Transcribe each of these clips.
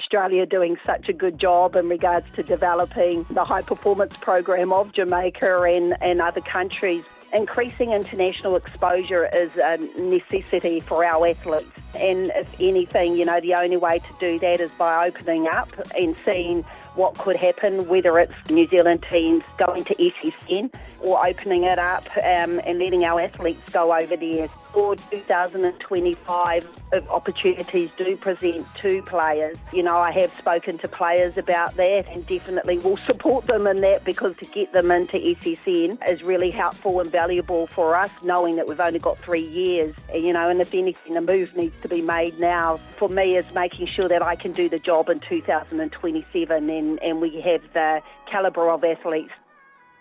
Australia doing such a good job in regards to developing the high performance program of Jamaica and other countries. Increasing international exposure is a necessity for our athletes. And if anything, the only way to do that is by opening up and seeing what could happen, whether it's New Zealand teams going to SSN or opening it up and letting our athletes go over there. For 2025, if opportunities do present to players, I have spoken to players about that and definitely will support them in that, because to get them into SSN is really helpful and valuable for us, knowing that we've only got 3 years, and if anything, a move needs to be made now. For me, is making sure that I can do the job in 2027 and we have the calibre of athletes.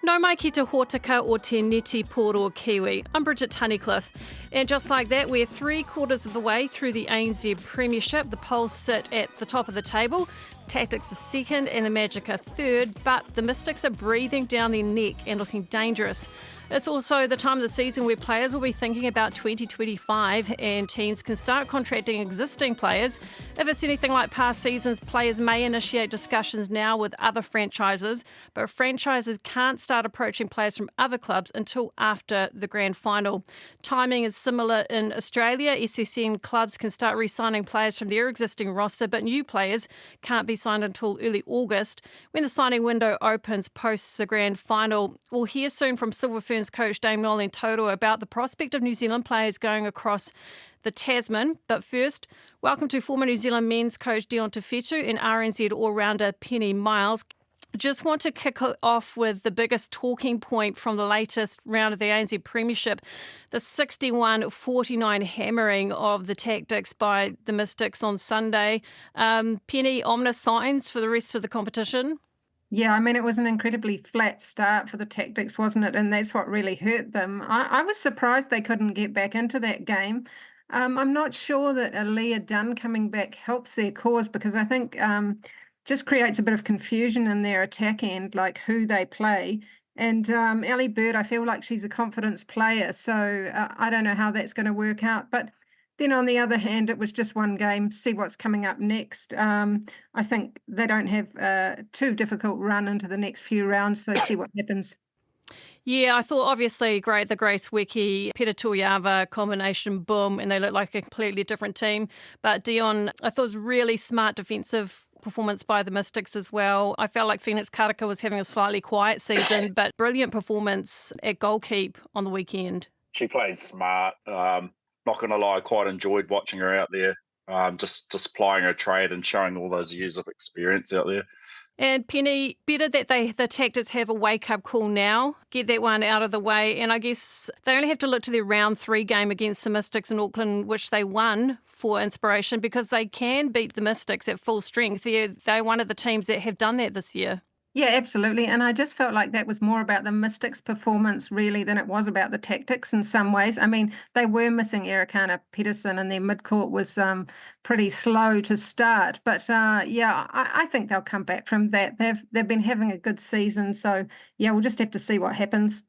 No mai ki te hōtaka o te neti poro Kiwi. I'm Bridget Tunnicliffe. And just like that, we're 3/4 of the way through the ANZ Premiership. The polls sit at the top of the table. Tactics are second and the Magic are third, but the Mystics are breathing down their neck and looking dangerous. It's also the time of the season where players will be thinking about 2025 and teams can start contracting existing players. If it's anything like past seasons, players may initiate discussions now with other franchises, but franchises can't start approaching players from other clubs until after the grand final. Timing is similar in Australia. SSN clubs can start re-signing players from their existing roster, but new players can't be signed until early August when the signing window opens post the grand final. We'll hear soon from Silver Ferns coach Dame Noeline Taurua about the prospect of New Zealand players going across the Tasman. But first, welcome to former New Zealand men's coach Dion Te Whetu and RNZ all-rounder Penny Miles. Just want to kick off with the biggest talking point from the latest round of the ANZ Premiership, the 61-49 hammering of the Tactics by the Mystics on Sunday. Penny, ominous signs for the rest of the competition? Yeah, I mean, it was an incredibly flat start for the Tactics, wasn't it? And that's what really hurt them. I was surprised they couldn't get back into that game. I'm not sure that Aaliyah Dunn coming back helps their cause, because I think just creates a bit of confusion in their attack end, like who they play. And Ellie Bird, I feel like she's a confidence player, so I don't know how that's going to work out. But then on the other hand, it was just one game. See what's coming up next. I think they don't have too difficult run into the next few rounds, so see what happens. Yeah, I thought obviously great, the Grace Wiki, Peter Tuiava combination, boom, and they look like a completely different team. But Dion, I thought it was really smart defensive performance by the Mystics as well. I felt like Phoenix Karaka was having a slightly quiet season, but brilliant performance at goalkeep on the weekend. She plays smart. Not going to lie, I quite enjoyed watching her out there, just plying her trade and showing all those years of experience out there. And Penny, better that the Tactics have a wake-up call now, get that one out of the way. And I guess they only have to look to their round 3 game against the Mystics in Auckland, which they won, for inspiration, because they can beat the Mystics at full strength. They're one of the teams that have done that this year. Yeah, absolutely. And I just felt like that was more about the Mystics' performance, really, than it was about the Tactics in some ways. I mean, they were missing Ericana Pedersen, and their midcourt was pretty slow to start. But, I think they'll come back from that. They've been having a good season. So, yeah, we'll just have to see what happens.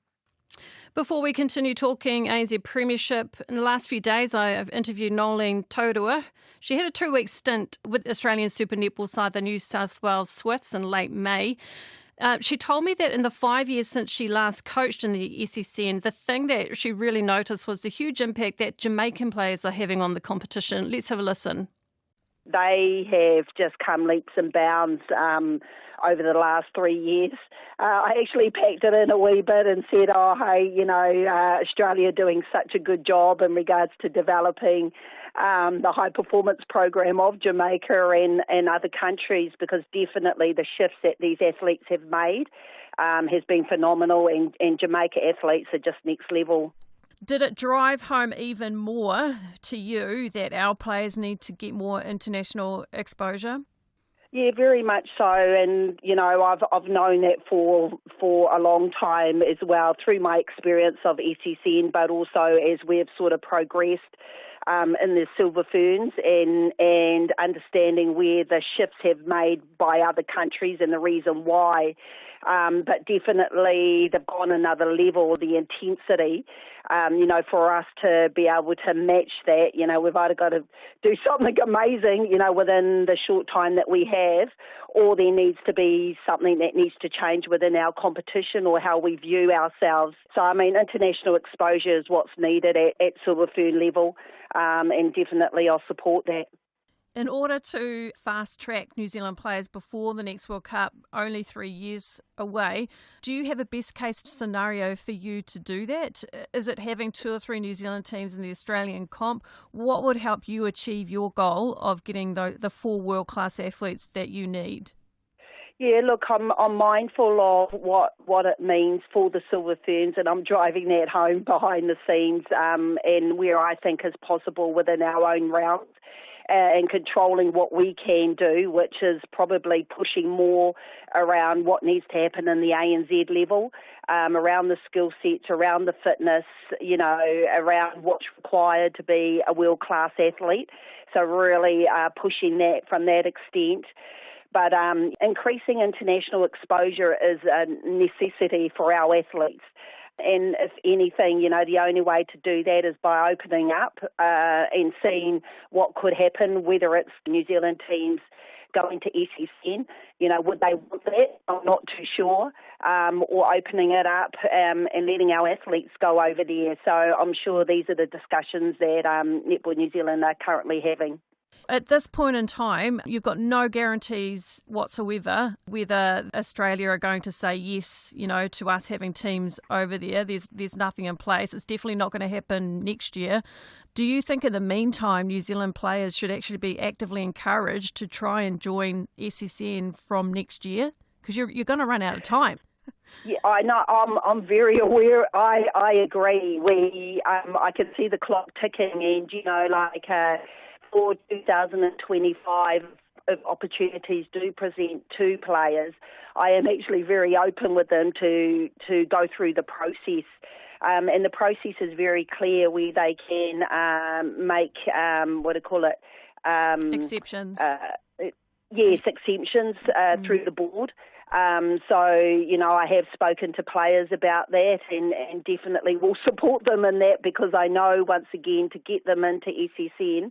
Before we continue talking ANZ Premiership, in the last few days I've interviewed Noeline Taurua. She had a 2-week stint with the Australian Super Netball side, the New South Wales Swifts, in late May. She told me that in the 5 years since she last coached in the SSN, the thing that she really noticed was the huge impact that Jamaican players are having on the competition. Let's have a listen. They have just come leaps and bounds over the last 3 years. I actually packed it in a wee bit and said, Australia doing such a good job in regards to developing the high performance program of Jamaica and other countries, because definitely the shifts that these athletes have made has been phenomenal, and Jamaica athletes are just next level. Did it drive home even more to you that our players need to get more international exposure? Yeah, very much so, and I've known that for a long time as well, through my experience of SSN, but also as we've sort of progressed in the Silver Ferns and understanding where the shifts have made by other countries and the reason why. But definitely they've gone another level, the intensity for us to be able to match that, we've either got to do something amazing, within the short time that we have, or there needs to be something that needs to change within our competition or how we view ourselves. So, international exposure is what's needed at silver fern level, and definitely I'll support that. In order to fast-track New Zealand players before the next World Cup, only 3 years away, do you have a best-case scenario for you to do that? Is it having 2 or 3 New Zealand teams in the Australian comp? What would help you achieve your goal of getting the 4 world-class athletes that you need? Yeah, look, I'm mindful of what it means for the Silver Ferns, and I'm driving that home behind the scenes, and where I think is possible within our own rounds. And controlling what we can do, which is probably pushing more around what needs to happen in the ANZ level, around the skill sets, around the fitness, around what's required to be a world-class athlete. So really pushing that from that extent. But increasing international exposure is a necessity for our athletes. And if anything, the only way to do that is by opening up and seeing what could happen, whether it's New Zealand teams going to SSN, would they want that? I'm not too sure. Or opening it up and letting our athletes go over there. So I'm sure these are the discussions that Netball New Zealand are currently having. At this point in time, you've got no guarantees whatsoever whether Australia are going to say yes, to us having teams over there. There's nothing in place. It's definitely not going to happen next year. Do you think in the meantime New Zealand players should actually be actively encouraged to try and join SSN from next year? Because you're going to run out of time. Yeah, I know. I'm very aware. I agree. I can see the clock ticking, and for 2025, if opportunities do present to players, I am actually very open with them to go through the process. And the process is very clear where they can make, exceptions. Yes, exemptions through the board. I have spoken to players about that and definitely will support them in that, because I know, once again, to get them into SSN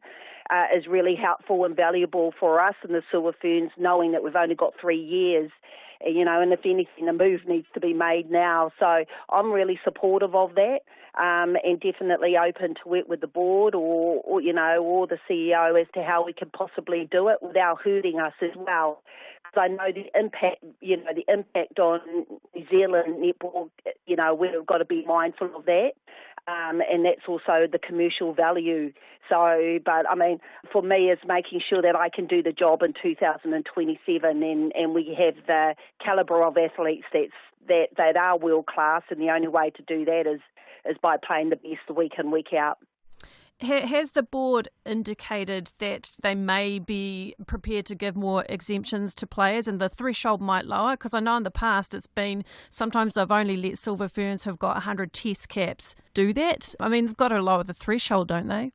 is really helpful and valuable for us in the Silver Ferns, knowing that we've only got 3 years, and if anything, a move needs to be made now. So I'm really supportive of that, and definitely open to it with the board or the CEO as to how we can possibly do it without hurting us as well. Because I know the impact on New Zealand netball, we've got to be mindful of that. And that's also the commercial value. So, but for me, it's making sure that I can do the job in 2027, and we have the calibre of athletes that are world class, and the only way to do that is by playing the best week in, week out. Has the board indicated that they may be prepared to give more exemptions to players and the threshold might lower? Because I know in the past it's been, sometimes they've only let Silver Ferns who've got 100 test caps do that. They've got to lower the threshold, don't they?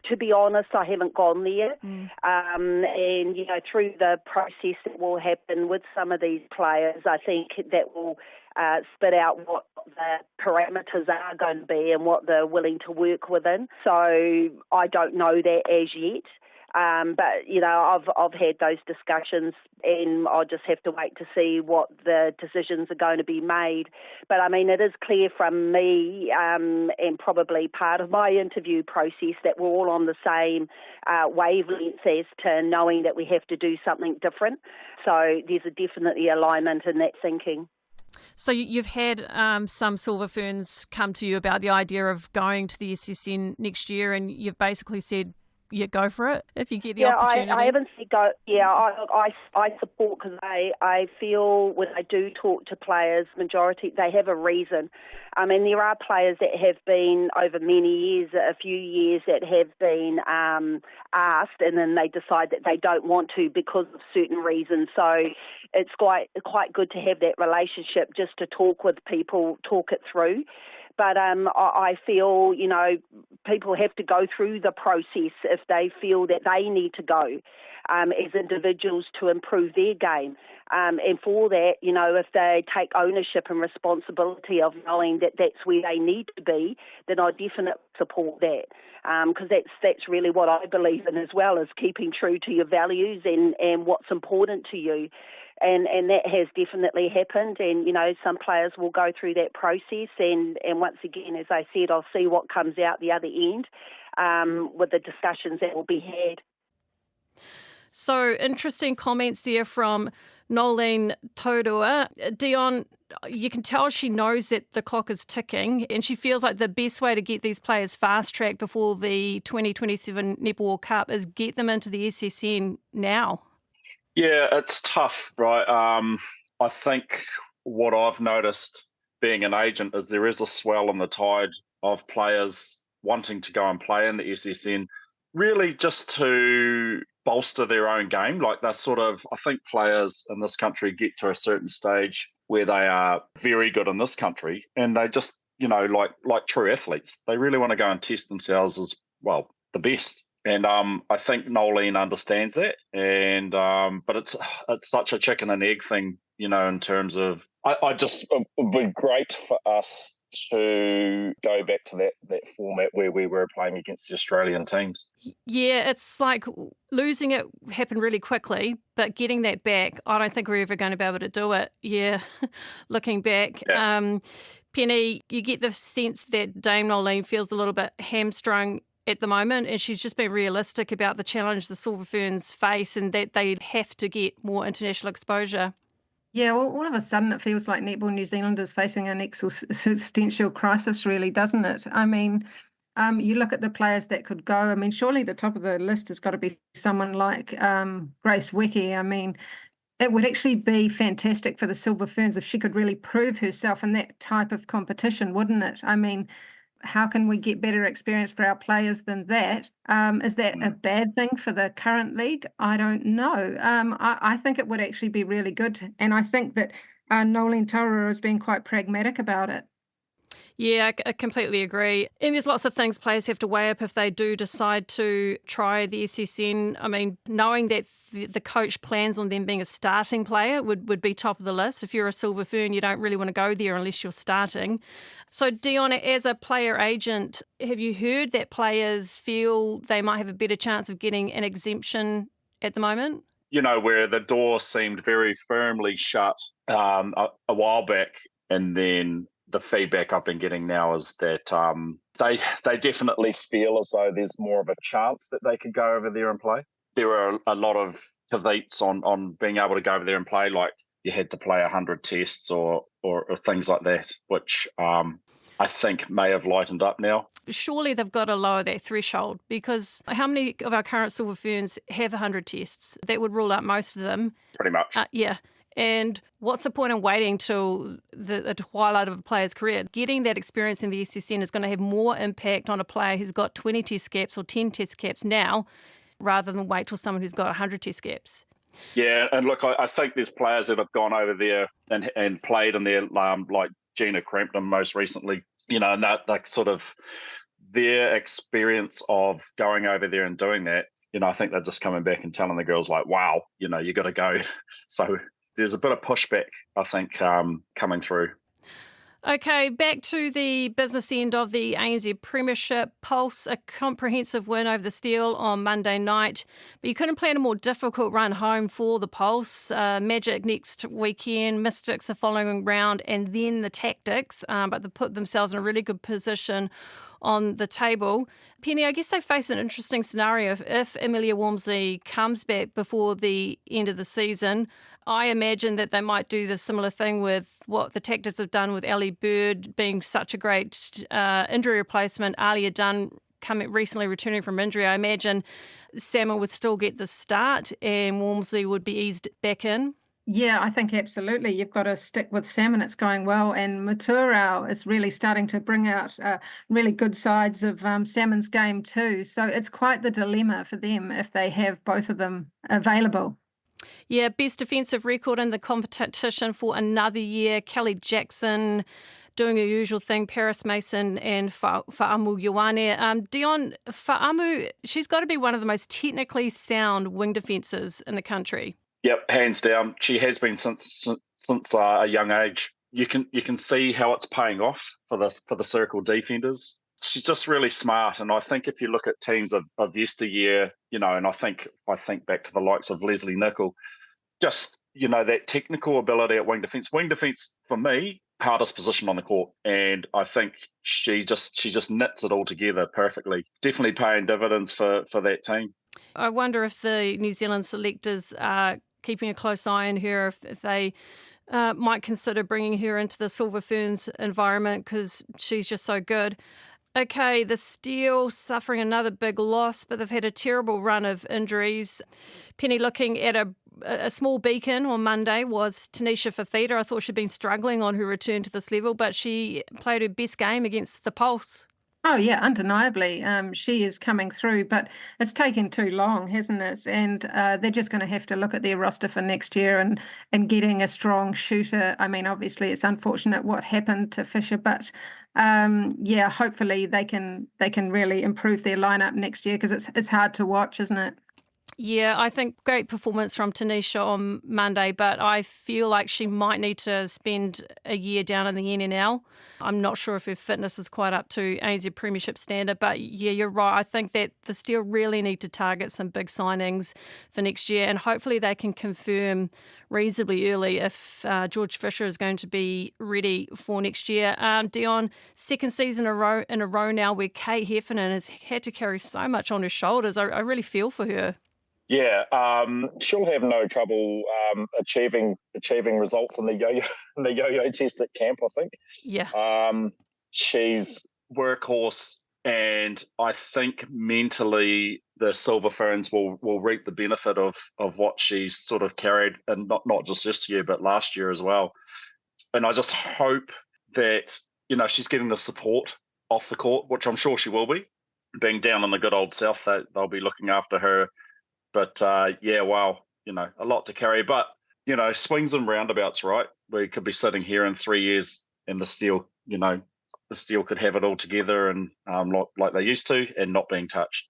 To be honest, I haven't gone there. And, through the process that will happen with some of these players, I think that will spit out what the parameters are going to be and what they're willing to work within. So I don't know that as yet. But, I've had those discussions, and I'll just have to wait to see what the decisions are going to be made. But, it is clear from me and probably part of my interview process that we're all on the same wavelength as to knowing that we have to do something different. So there's definitely alignment in that thinking. So you've had some Silver Ferns come to you about the idea of going to the SSN next year, and you've basically said, yeah, go for it if you get the opportunity. I haven't said go. Yeah, I support, because I feel when I do talk to players, majority, they have a reason. There are players that have been over many years, a few years, that have been asked, and then they decide that they don't want to because of certain reasons. So it's quite good to have that relationship, just to talk with people, talk it through. But I feel, people have to go through the process if they feel that they need to go. as individuals to improve their game. And for that, if they take ownership and responsibility of knowing that that's where they need to be, then I definitely support that. Because that's really what I believe in as well, is keeping true to your values and what's important to you. And that has definitely happened. And, some players will go through that process. And once again, as I said, I'll see what comes out the other end with the discussions that will be had. So interesting comments there from Noeline Taurua. Dion, you can tell she knows that the clock is ticking, and she feels like the best way to get these players fast-tracked before the 2027 Netball World Cup is get them into the SSN now. Yeah, it's tough, right? I think what I've noticed being an agent is there is a swell in the tide of players wanting to go and play in the SSN, really just to bolster their own game. Like they're I think players in this country get to a certain stage where they are very good in this country and they just, like true athletes, they really want to go and test themselves as, well, the best. And I think Noeline understands that. And but it's such a chicken and egg thing, in terms of it would be great for us to go back to that format where we were playing against the Australian teams. Yeah, it's like losing it happened really quickly, but getting that back, I don't think we're ever going to be able to do it. Yeah, looking back. Yeah. Penny, you get the sense that Dame Noeline feels a little bit hamstrung at the moment, and she's just been realistic about the challenge the Silver Ferns face and that they have to get more international exposure. Yeah, well, all of a sudden it feels like Netball New Zealand is facing an existential crisis, really, doesn't it? I mean, you look at the players that could go. I mean, surely the top of the list has got to be someone like Grace Weke. I mean, it would actually be fantastic for the Silver Ferns if she could really prove herself in that type of competition, wouldn't it? I mean, how can we get better experience for our players than that? Is that a bad thing for the current league? I don't know. I think it would actually be really good. And I think that Noeline Taurua has been quite pragmatic about it. Yeah, I completely agree. And there's lots of things players have to weigh up if they do decide to try the SSN. I mean, knowing that the coach plans on them being a starting player would be top of the list. If you're a Silver Fern, you don't really want to go there unless you're starting. So, Dion, as a player agent, have you heard that players feel they might have a better chance of getting an exemption at the moment? Where the door seemed very firmly shut a while back, and then the feedback I've been getting now is that they definitely feel as though there's more of a chance that they could go over there and play. There are a lot of caveats on being able to go over there and play, like you had to play 100 tests or things like that, which I think may have lightened up now. Surely they've got to lower that threshold, because how many of our current Silver Ferns have 100 tests? That would rule out most of them. Pretty much. Yeah. And what's the point in waiting till the twilight of a player's career? Getting that experience in the SSN is going to have more impact on a player who's got 20 test caps or 10 test caps now, rather than wait till someone who's got 100 test caps. Yeah, and look, I think there's players that have gone over there and played in there, like Gina Crampton most recently, and that sort of their experience of going over there and doing that, I think they're just coming back and telling the girls like, wow, you got to go. So there's a bit of pushback, I think, coming through. Okay, back to the business end of the ANZ Premiership. Pulse, a comprehensive win over the Steel on Monday night. But you couldn't plan a more difficult run home for the Pulse. Magic next weekend, Mystics the following round, and then the Tactics. But they put themselves in a really good position on the table. Penny, I guess they face an interesting scenario if Amelia Walmsley comes back before the end of the season. I imagine that they might do the similar thing with what the Tactics have done with Ellie Bird being such a great injury replacement. Alia Dunn recently returning from injury. I imagine Salmon would still get the start and Walmsley would be eased back in. Yeah, I think absolutely. You've got to stick with Salmon. It's going well. And Maturau is really starting to bring out really good sides of Salmon's game too. So it's quite the dilemma for them if they have both of them available. Yeah, best defensive record in the competition for another year. Kelly Jackson doing her usual thing, Paris Mason and Fa'amu Ioane. Dion, Fa'amu, she's got to be one of the most technically sound wing defences in the country. Yep, hands down. She has been since a young age. You can see how it's paying off for the circle defenders. She's just really smart, and I think if you look at teams of yesteryear, and I think back to the likes of Leslie Nichol, just that technical ability at wing defence. Wing defence for me, hardest position on the court, and I think she just knits it all together perfectly. Definitely paying dividends for that team. I wonder if the New Zealand selectors are keeping a close eye on her, if they might consider bringing her into the Silver Ferns environment because she's just so good. Okay, the Steel suffering another big loss, but they've had a terrible run of injuries. Penny, looking at a small beacon on Monday was Tanisha Fafita. I thought she'd been struggling on her return to this level, but she played her best game against the Pulse. Oh, yeah, undeniably. She is coming through, but it's taken too long, hasn't it? And they're just going to have to look at their roster for next year and getting a strong shooter. I mean, obviously, it's unfortunate what happened to Fisher, but yeah, hopefully they can really improve their lineup next year because it's hard to watch, isn't it? Yeah, I think great performance from Tanisha on Monday, but I feel like she might need to spend a year down in the NNL. I'm not sure if her fitness is quite up to ANZ Premiership standard, but yeah, you're right. I think that the Steel really need to target some big signings for next year, and hopefully they can confirm reasonably early if George Fisher is going to be ready for next year. Dion, second season in a row now where Kate Heffernan has had to carry so much on her shoulders. I really feel for her. Yeah, she'll have no trouble achieving results in the yo-yo test at camp, I think. Yeah. She's workhorse, and I think mentally the Silver Ferns will reap the benefit of what she's sort of carried, and not just this year, but last year as well. And I just hope that she's getting the support off the court, which I'm sure she will be. Being down in the good old South, they'll be looking after her. But yeah, wow, a lot to carry. But swings and roundabouts, right? We could be sitting here in 3 years, and the Steel, the Steel could have it all together and like they used to, and not being touched.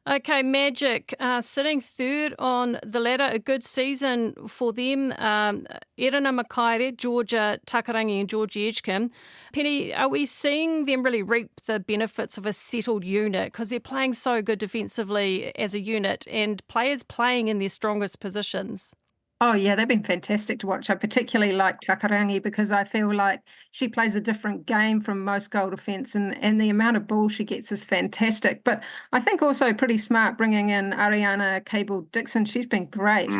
Okay, Magic sitting third on the ladder. A good season for them. Erina Makaere, Georgia Takarangi and Georgie Edgecombe. Penny, are we seeing them really reap the benefits of a settled unit? Because they're playing so good defensively as a unit and players playing in their strongest positions. Oh, yeah, they've been fantastic to watch. I particularly like Takarangi because I feel like she plays a different game from most goal defence, and the amount of ball she gets is fantastic. But I think also pretty smart bringing in Ariana Cable-Dixon. She's been great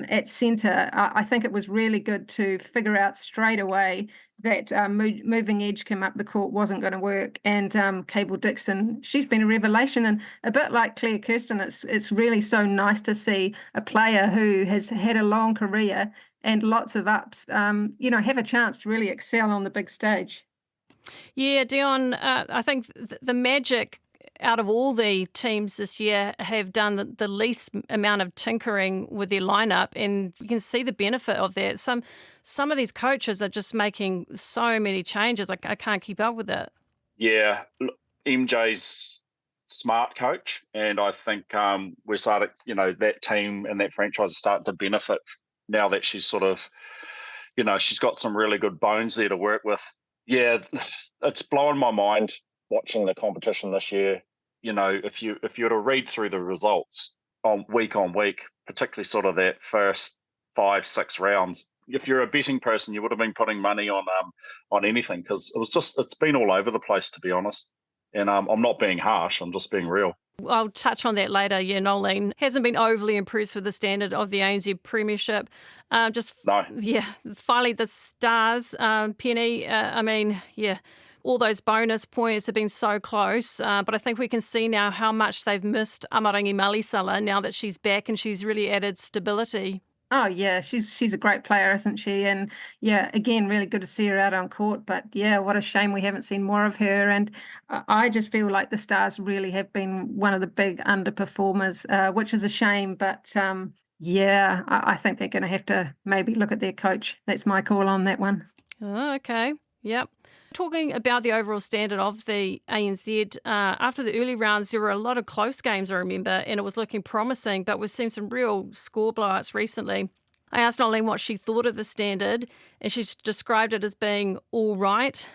at centre. I think it was really good to figure out straight away that moving Edgecombe up the court wasn't going to work. And Cable-Dixon, she's been a revelation. And a bit like Claire Kirsten, it's really so nice to see a player who has had a long career and lots of ups, have a chance to really excel on the big stage. Yeah, Dion, I think the Magic out of all the teams this year have done the least amount of tinkering with their lineup, and you can see the benefit of that. Some of these coaches are just making so many changes. I can't keep up with it. Yeah, MJ's smart coach, and I think we're starting, that team and that franchise is starting to benefit now that she's sort of, she's got some really good bones there to work with. Yeah, it's blowing my mind watching the competition this year. If you were to read through the results on week, particularly sort of that first 5-6 rounds, if you're a betting person, you would have been putting money on anything, because it's been all over the place, to be honest. And I'm not being harsh, I'm just being real. I'll touch on that later. Yeah, Noeline hasn't been overly impressed with the standard of the ANZ Premiership. No. Yeah, finally the Stars, Penny, all those bonus points have been so close, but I think we can see now how much they've missed Amarangi Malisala now that she's back, and she's really added stability. Oh, yeah, she's a great player, isn't she? And, yeah, again, really good to see her out on court. But, yeah, what a shame we haven't seen more of her. And I just feel like the Stars really have been one of the big underperformers, which is a shame. But, yeah, I think they're going to have to maybe look at their coach. That's my call on that one. Oh, okay. Yep. Talking about the overall standard of the ANZ, after the early rounds, there were a lot of close games, I remember, and it was looking promising, but we've seen some real score blowouts recently. I asked Noeline what she thought of the standard, and she described it as being all right.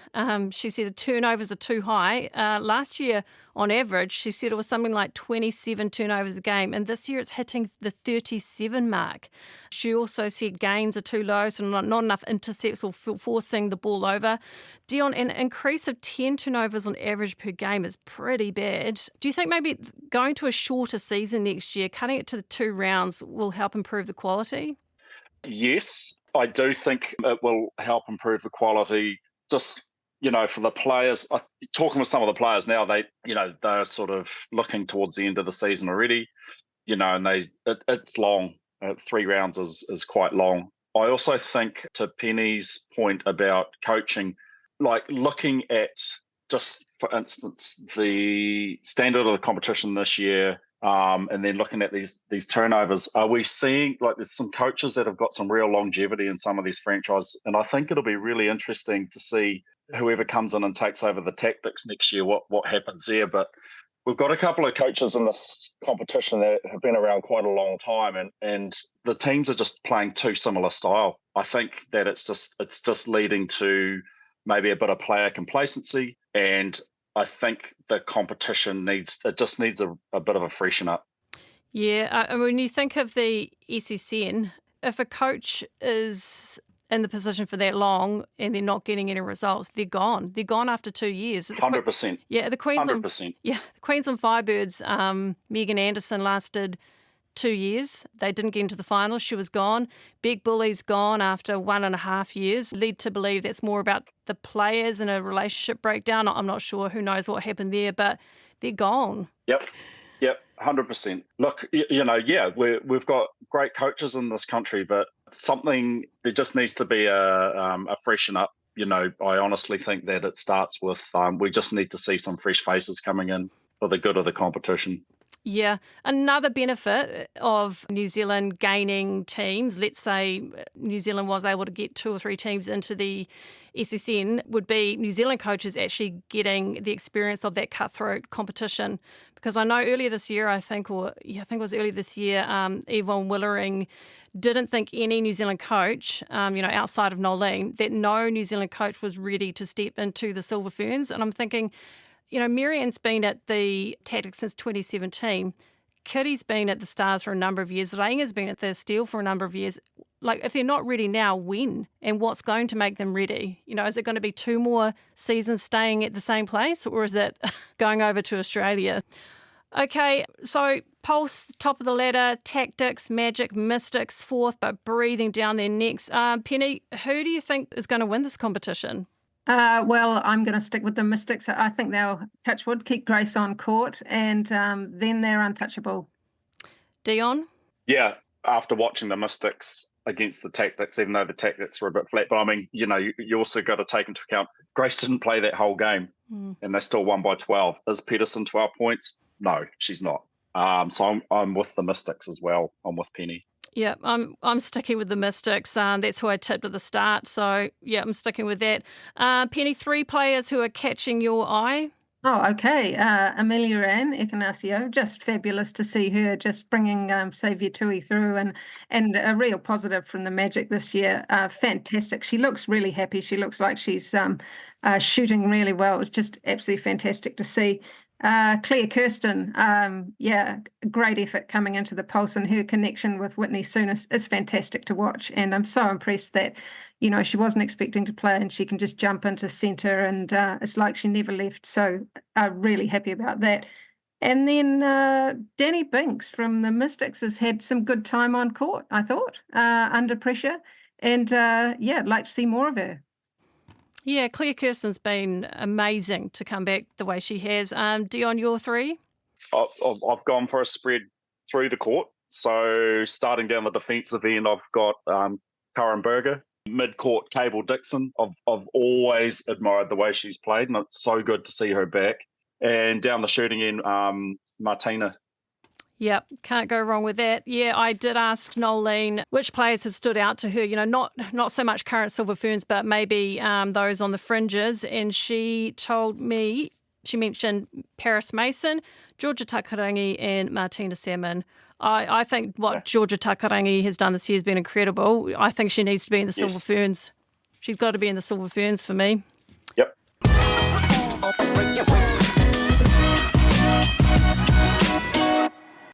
She said the turnovers are too high. Last year, on average, she said it was something like 27 turnovers a game, and this year it's hitting the 37 mark. She also said gains are too low, so not enough intercepts or forcing the ball over. Dion, an increase of 10 turnovers on average per game is pretty bad. Do you think maybe going to a shorter season next year, cutting it to the 2 rounds, will help improve the quality? Yes, I do think it will help improve the quality. Just, for the players, talking with some of the players now, they're sort of looking towards the end of the season already, and it's long. 3 rounds is quite long. I also think, to Penny's point about coaching, like looking at, just for instance, the standard of the competition this year, and then looking at these turnovers, are we seeing, like, there's some coaches that have got some real longevity in some of these franchises, and I think it'll be really interesting to see whoever comes in and takes over the tactics next year, what happens there. But we've got a couple of coaches in this competition that have been around quite a long time, and the teams are just playing too similar style. I think that it's just leading to maybe a bit of player complacency, and I think the competition needs a bit of a freshen up. Yeah, when you think of the SSN, if a coach is in the position for that long and they're not getting any results, they're gone. They're gone after 2 years. 100%. Yeah, the Queensland. 100%. Yeah, the Queensland Firebirds. Megan Anderson lasted 2 years. They didn't get into the finals. She was gone. Big Bully's gone after 1.5 years. Lead to believe that's more about the players and a relationship breakdown. I'm not sure. Who knows what happened there, but they're gone. Yep, 100%. Look, we've got great coaches in this country, but there just needs to be a freshen up. I honestly think that it starts with we just need to see some fresh faces coming in for the good of the competition. Yeah. Another benefit of New Zealand gaining teams, let's say New Zealand was able to get 2 or 3 teams into the SSN, would be New Zealand coaches actually getting the experience of that cutthroat competition. Because I know earlier this year, I think it was earlier this year, Yvonne Willering didn't think any New Zealand coach, outside of Noeline, that no New Zealand coach was ready to step into the Silver Ferns. And I'm thinking, Marianne's been at the Tactics since 2017. Kitty's been at the Stars for a number of years. Rainga's been at the Steel for a number of years. Like, if they're not ready now, when? And what's going to make them ready? Is it going to be 2 more seasons staying at the same place, or is it going over to Australia? Okay, so Pulse, top of the ladder, Tactics, Magic, Mystics, 4th, but breathing down their necks. Penny, who do you think is going to win this competition? Well, I'm going to stick with the Mystics. I think they'll, touch wood, keep Grace on court, and then they're untouchable. Dion? Yeah, after watching the Mystics against the Tactics, even though the Tactics were a bit flat, but I mean, you also got to take into account Grace didn't play that whole game, and they still won by 12. Is Peterson 12 points? No, she's not. So I'm with the Mystics as well. I'm with Penny. Yeah, I'm sticking with the Mystics. That's who I tipped at the start. So, yeah, I'm sticking with that. Penny, 3 players who are catching your eye? Oh, okay. Amelia Ann Ekanasio, just fabulous to see her just bringing Saviour Tui through, and a real positive from the Magic this year. Fantastic. She looks really happy. She looks like she's shooting really well. It was just absolutely fantastic to see. Claire Kirsten, great effort coming into the Pulse, and her connection with Whitney Soon is fantastic to watch. And I'm so impressed that, she wasn't expecting to play and she can just jump into centre, and it's like she never left. So really happy about that. And then Danny Binks from the Mystics has had some good time on court, I thought, under pressure. And I'd like to see more of her. Yeah, Claire Kirsten's been amazing to come back the way she has. Dion, your 3? I've gone for a spread through the court. So starting down the defensive end, I've got Karen Berger. Mid-court, Cable Dixon. I've always admired the way she's played, and it's so good to see her back. And down the shooting end, Martina. Yep, can't go wrong with that. Yeah, I did ask Noeline which players had stood out to her, not so much current Silver Ferns, but maybe those on the fringes. And she told me, she mentioned Paris Mason, Georgia Takarangi and Martina Salmon. I think what Georgia Takarangi has done this year has been incredible. I think she needs to be in the Silver Ferns. She's got to be in the Silver Ferns for me. Yep.